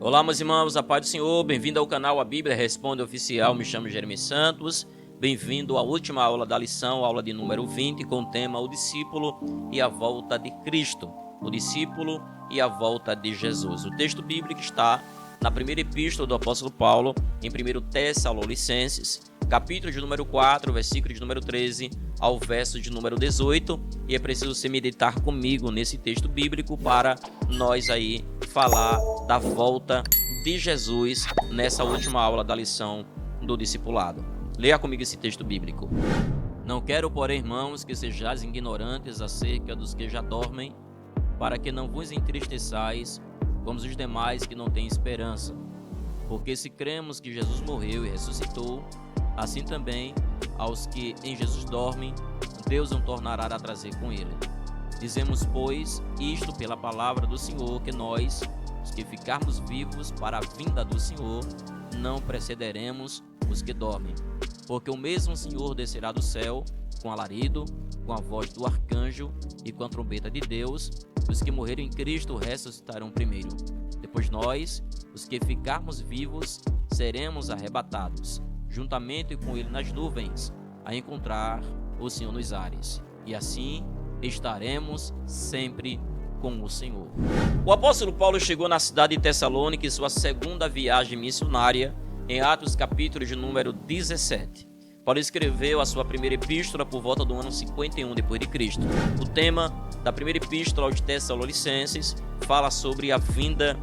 Olá, meus irmãos, a paz do Senhor, bem-vindo ao canal A Bíblia Responde Oficial, me chamo Jeremias Santos, bem-vindo à última aula da lição, aula de número 20, com o tema O Discípulo e a Volta de Cristo, o Discípulo e a Volta de Jesus. O texto bíblico está na primeira epístola do apóstolo Paulo, em 1 Tessalonicenses, capítulo de número 4, versículo de número 13 ao verso de número 18, e é preciso você meditar comigo nesse texto bíblico para nós aí falar da volta de Jesus nessa última aula da lição do discipulado. Leia comigo esse texto bíblico. Não quero, porém, irmãos, que sejais ignorantes acerca dos que já dormem, para que não vos entristeçais como os demais que não têm esperança. Porque se cremos que Jesus morreu e ressuscitou, assim também aos que em Jesus dormem, Deus não tornará a trazer com ele. Dizemos, pois, isto pela palavra do Senhor, que nós, os que ficarmos vivos para a vinda do Senhor, não precederemos os que dormem. Porque o mesmo Senhor descerá do céu, com alarido, com a voz do arcanjo e com a trombeta de Deus, e os que morreram em Cristo ressuscitarão primeiro. Depois nós, os que ficarmos vivos, seremos arrebatados, juntamente com ele nas nuvens, a encontrar o Senhor nos ares. E assim estaremos sempre com o Senhor. O apóstolo Paulo chegou na cidade de Tessalônica em sua segunda viagem missionária, em Atos capítulo de número 17. Paulo escreveu a sua primeira epístola por volta do ano 51 depois de Cristo. O tema da primeira epístola aos Tessalonicenses fala sobre a vinda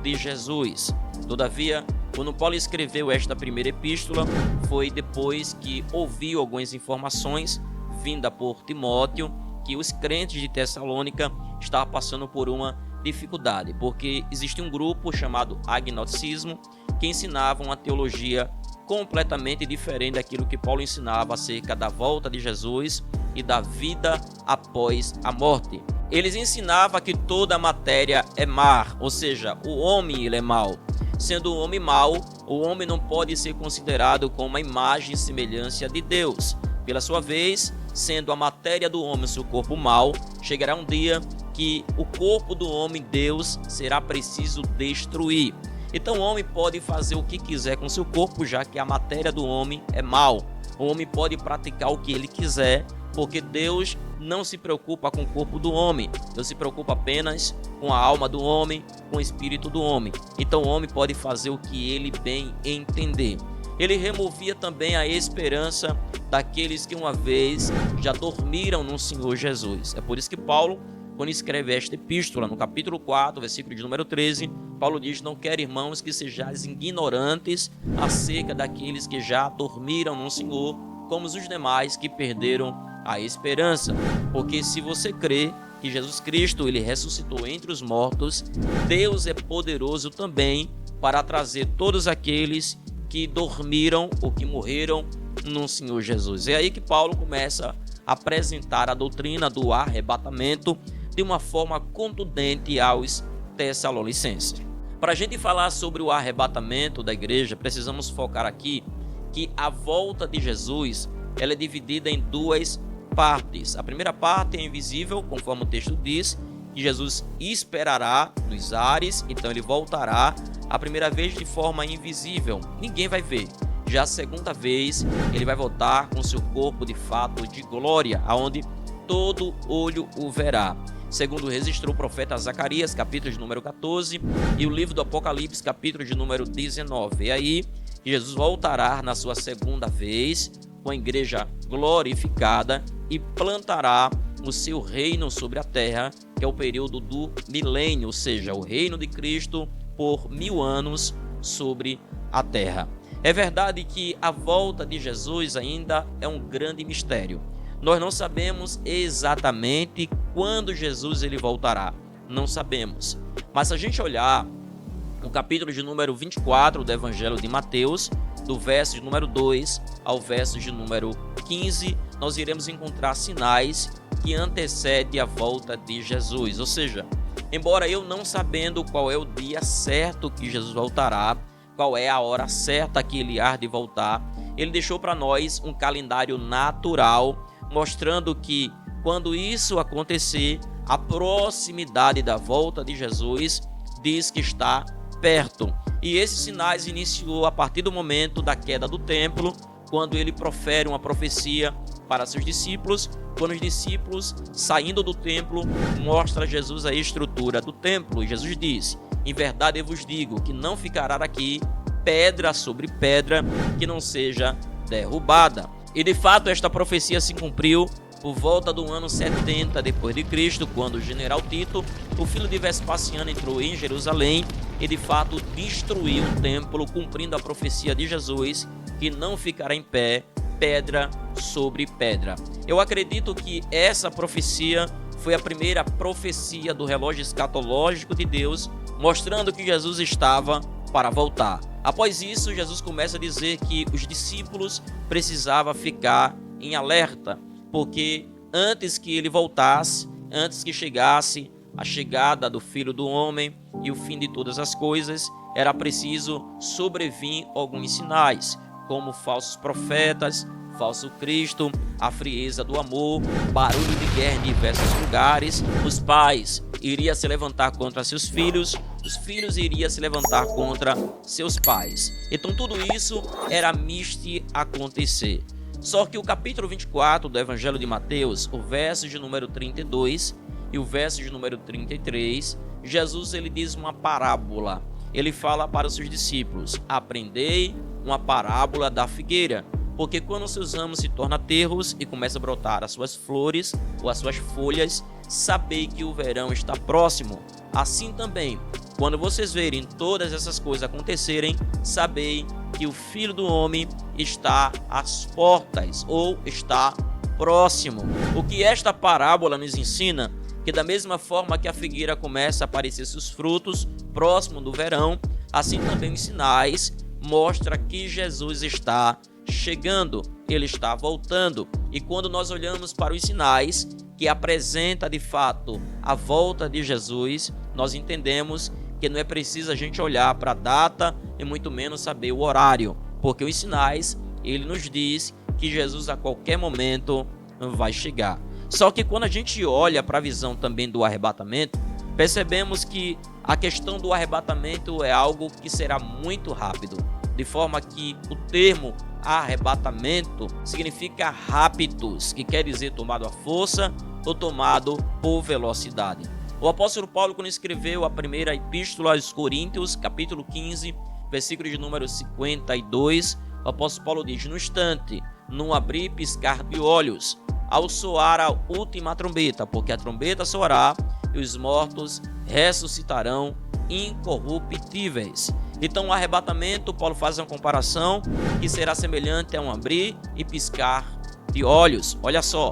de Jesus. Todavia, quando Paulo escreveu esta primeira epístola, foi depois que ouviu algumas informações vinda por Timóteo, que os crentes de Tessalônica estavam passando por uma dificuldade, porque existia um grupo chamado agnosticismo, que ensinava uma teologia completamente diferente daquilo que Paulo ensinava acerca da volta de Jesus e da vida após a morte. Eles ensinavam que toda a matéria é má, ou seja, o homem ele é mau. Sendo o homem mau, o homem não pode ser considerado como uma imagem e semelhança de Deus. Pela sua vez, sendo a matéria do homem seu corpo mau, chegará um dia que o corpo do homem, Deus, será preciso destruir. Então o homem pode fazer o que quiser com seu corpo, já que a matéria do homem é mau. O homem pode praticar o que ele quiser, porque Deus não se preocupa com o corpo do homem. Deus se preocupa apenas com a alma do homem, com o espírito do homem. Então o homem pode fazer o que ele bem entender. Ele removia também a esperança daqueles que uma vez já dormiram no Senhor Jesus. É por isso que Paulo, quando escreve esta epístola, no capítulo 4, versículo de número 13, Paulo diz, não quero, irmãos, que sejais ignorantes acerca daqueles que já dormiram no Senhor, como os demais que perderam a esperança. Porque se você crê que Jesus Cristo ele ressuscitou entre os mortos, Deus é poderoso também para trazer todos aqueles que dormiram ou que morreram no Senhor Jesus. É aí que Paulo começa a apresentar a doutrina do arrebatamento de uma forma contundente aos Tessalonicenses. Para a gente falar sobre o arrebatamento da igreja, precisamos focar aqui que a volta de Jesus ela é dividida em duas partes. A primeira parte é invisível, conforme o texto diz, que Jesus esperará nos ares, então ele voltará a primeira vez de forma invisível, ninguém vai ver. Já a segunda vez, ele vai voltar com seu corpo de fato de glória, aonde todo olho o verá. Segundo registrou o profeta Zacarias, capítulo de número 14, e o livro do Apocalipse, capítulo de número 19. E aí, Jesus voltará na sua segunda vez, com a igreja glorificada, e plantará o seu reino sobre a terra, que é o período do milênio, ou seja, o reino de Cristo por 1000 anos sobre a terra. É verdade que a volta de Jesus ainda é um grande mistério. Nós não sabemos exatamente quando Jesus ele voltará. Não sabemos. Mas se a gente olhar o capítulo de número 24 do Evangelho de Mateus, do verso de número 2 ao verso de número 15, nós iremos encontrar sinais que antecedem a volta de Jesus. Ou seja, embora eu não sabendo qual é o dia certo que Jesus voltará, qual é a hora certa que ele há de voltar, ele deixou para nós um calendário natural, mostrando que quando isso acontecer, a proximidade da volta de Jesus diz que está perto. E esses sinais iniciou a partir do momento da queda do templo, quando ele profere uma profecia para seus discípulos, quando os discípulos, saindo do templo, mostram a Jesus a estrutura do templo. E Jesus diz: em verdade eu vos digo que não ficará aqui pedra sobre pedra que não seja derrubada. E de fato esta profecia se cumpriu por volta do ano 70 depois de Cristo, quando o general Tito, o filho de Vespasiano, entrou em Jerusalém e de fato destruiu o templo, cumprindo a profecia de Jesus que não ficará em pé pedra sobre pedra. Eu acredito que essa profecia foi a primeira profecia do relógio escatológico de Deus, mostrando que Jesus estava para voltar. Após isso, Jesus começa a dizer que os discípulos precisavam ficar em alerta, porque antes que ele voltasse, antes que chegasse a chegada do Filho do Homem e o fim de todas as coisas, era preciso sobrevir alguns sinais, como falsos profetas, falso Cristo, a frieza do amor, barulho de guerra em diversos lugares. Os pais iriam se levantar contra seus filhos, os filhos iriam se levantar contra seus pais. Então tudo isso era misto acontecer. Só que o capítulo 24 do Evangelho de Mateus, o verso de número 32 e o verso de número 33, Jesus ele diz uma parábola. Ele fala para os seus discípulos: aprendei uma parábola da figueira, porque quando seus ramos se tornam terros e começam a brotar as suas flores ou as suas folhas, sabei que o verão está próximo. Assim também, quando vocês verem todas essas coisas acontecerem, sabei que o Filho do Homem está às portas ou está próximo. O que esta parábola nos ensina? Que da mesma forma que a figueira começa a aparecer seus frutos próximo do verão, assim também os sinais mostram que Jesus está chegando, ele está voltando. E quando nós olhamos para os sinais que apresenta de fato a volta de Jesus, nós entendemos que não é preciso a gente olhar para a data e muito menos saber o horário, porque os sinais, ele nos diz que Jesus a qualquer momento vai chegar. Só que quando a gente olha para a visão também do arrebatamento, percebemos que a questão do arrebatamento é algo que será muito rápido, de forma que o termo arrebatamento significa rápidos, que quer dizer tomado à força ou tomado por velocidade. O apóstolo Paulo, quando escreveu a primeira epístola aos Coríntios, capítulo 15, versículo de número 52, o apóstolo Paulo diz: no instante, num abrir e piscar de olhos, ao soar a última trombeta, porque a trombeta soará e os mortos ressuscitarão incorruptíveis. Então o arrebatamento, Paulo faz uma comparação que será semelhante a um abrir e piscar de olhos. Olha só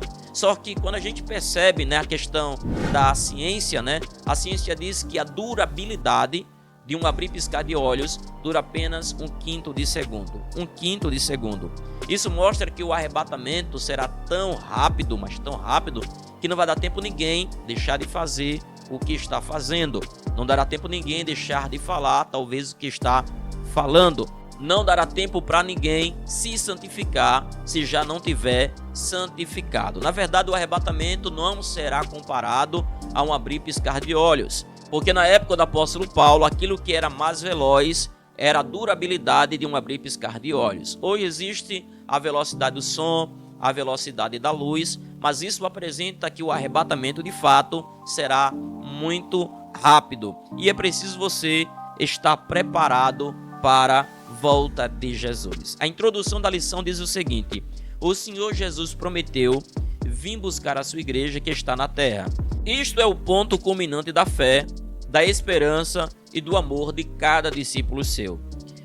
que quando a gente percebe, a questão da ciência, a ciência diz que a durabilidade de um abrir e piscar de olhos dura apenas um quinto de segundo. Isso mostra que o arrebatamento será tão rápido, mas tão rápido, que não vai dar tempo ninguém deixar de fazer o que está fazendo. Não dará tempo ninguém deixar de falar, talvez, o que está falando. Não dará tempo para ninguém se santificar se já não tiver santificado. Na verdade, o arrebatamento não será comparado a um abrir e piscar de olhos, porque na época do apóstolo Paulo, aquilo que era mais veloz era a durabilidade de um abrir e piscar de olhos. Hoje existe a velocidade do som, a velocidade da luz, mas isso apresenta que o arrebatamento de fato será muito rápido. E é preciso você estar preparado para a volta de Jesus. A introdução da lição diz o seguinte: o Senhor Jesus prometeu vir buscar a sua igreja que está na terra. Isto é o ponto culminante da fé, da esperança e do amor de cada discípulo seu.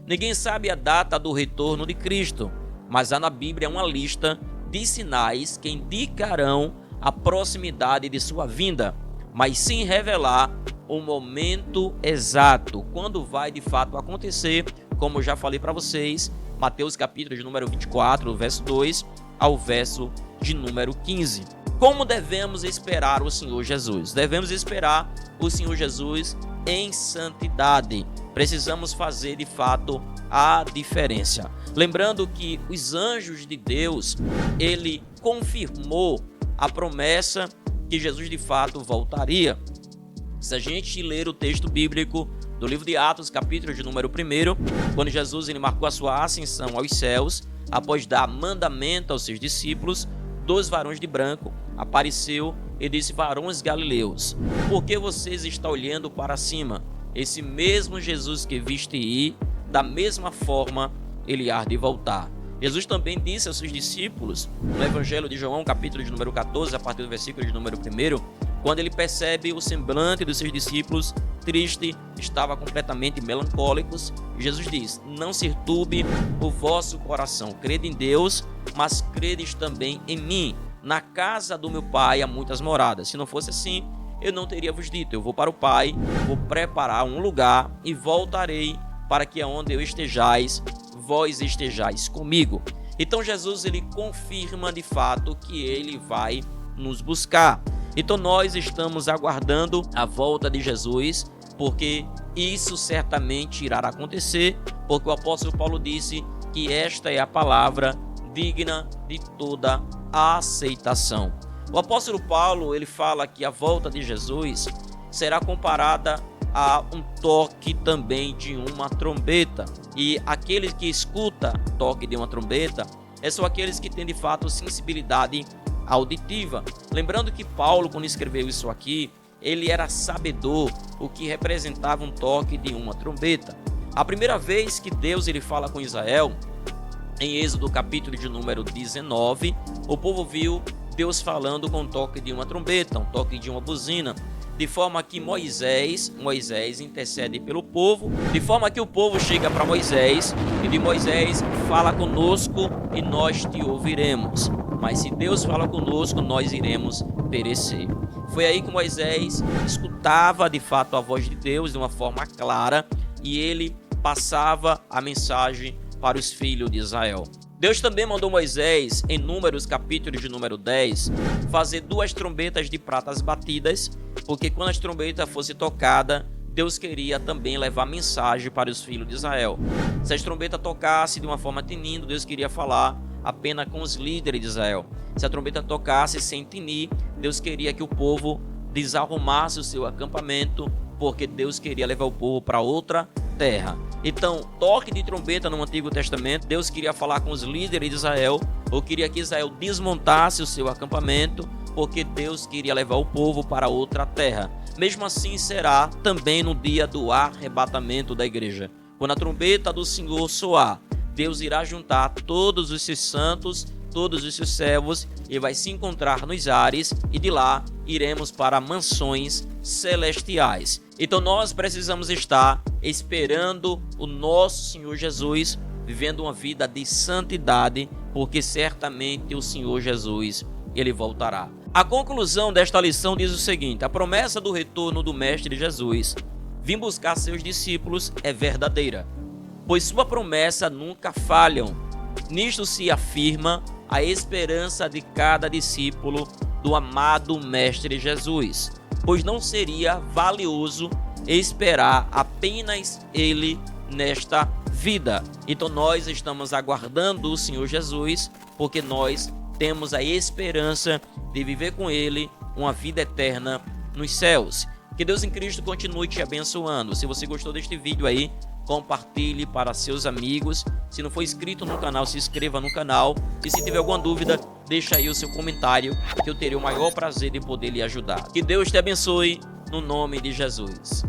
Ninguém sabe a data do retorno de Cristo, mas há na Bíblia uma lista de sinais que indicarão a proximidade de sua vinda, mas sem revelar o momento exato, quando vai de fato acontecer, como já falei para vocês, Mateus capítulo de número 24, verso 2 ao verso de número 15. Como devemos esperar o Senhor Jesus? Devemos esperar o Senhor Jesus em santidade. Precisamos fazer de fato a diferença. Lembrando que os anjos de Deus, ele confirmou a promessa que Jesus de fato voltaria. Se a gente ler o texto bíblico, do livro de Atos, capítulo de número 1, quando Jesus ele marcou a sua ascensão aos céus, após dar mandamento aos seus discípulos, 2 varões de branco apareceu e disse: varões galileus, por que vocês estão olhando para cima? Esse mesmo Jesus que viste ir, da mesma forma ele há de voltar. Jesus também disse aos seus discípulos, no Evangelho de João, capítulo de número 14, a partir do versículo de número 1, quando ele percebe o semblante dos seus discípulos triste, estava completamente melancólicos, Jesus diz: não se turbe o vosso coração, crede em Deus, mas credes também em mim. Na casa do meu pai há muitas moradas. Se não fosse assim, eu não teria vos dito: eu vou para o Pai, vou preparar um lugar e voltarei para que aonde eu estejais, vós estejais comigo. Então Jesus ele confirma de fato que ele vai nos buscar. Então nós estamos aguardando a volta de Jesus, porque isso certamente irá acontecer, porque o apóstolo Paulo disse que esta é a palavra digna de toda a aceitação. O apóstolo Paulo ele fala que a volta de Jesus será comparada a um toque também de uma trombeta. E aqueles que escutam o toque de uma trombeta são aqueles que têm de fato sensibilidade auditiva. Lembrando que Paulo, quando escreveu isso aqui, ele era sabedor o que representava um toque de uma trombeta. A primeira vez que Deus ele fala com Israel, em Êxodo capítulo de número 19, o povo viu Deus falando com o toque de uma trombeta, um toque de uma buzina, de forma que Moisés intercede pelo povo, de forma que o povo chega para Moisés e de Moisés: fala conosco e nós te ouviremos, mas se Deus fala conosco, nós iremos perecer. Foi aí que Moisés escutava de fato a voz de Deus de uma forma clara e ele passava a mensagem para os filhos de Israel. Deus também mandou Moisés, em Números capítulo de número 10, fazer 2 trombetas de pratas batidas, porque quando as trombetas fossem tocadas, Deus queria também levar mensagem para os filhos de Israel. Se as trombetas tocassem de uma forma tinindo, Deus queria falar apenas com os líderes de Israel. Se a trombeta tocasse sem tinir, Deus queria que o povo desarrumasse o seu acampamento, porque Deus queria levar o povo para outra terra. Então, toque de trombeta no Antigo Testamento, Deus queria falar com os líderes de Israel, ou queria que Israel desmontasse o seu acampamento, porque Deus queria levar o povo para outra terra. Mesmo assim será também no dia do arrebatamento da igreja. Quando a trombeta do Senhor soar, Deus irá juntar todos os seus santos, todos os seus servos, e vai se encontrar nos ares, e de lá iremos para mansões celestiais. Então nós precisamos estar esperando o nosso Senhor Jesus, vivendo uma vida de santidade, porque certamente o Senhor Jesus, ele voltará. A conclusão desta lição diz o seguinte: a promessa do retorno do Mestre Jesus, vir buscar seus discípulos, é verdadeira, pois sua promessa nunca falham. Nisto se afirma a esperança de cada discípulo do amado Mestre Jesus, pois não seria valioso esperar apenas ele nesta vida. Então nós estamos aguardando o Senhor Jesus, porque nós temos a esperança de viver com ele uma vida eterna nos céus. Que Deus em Cristo continue te abençoando. Se você gostou deste vídeo aí, compartilhe para seus amigos. Se não for inscrito no canal, se inscreva no canal. E se tiver alguma dúvida, deixa aí o seu comentário, que eu terei o maior prazer de poder lhe ajudar. Que Deus te abençoe, no nome de Jesus.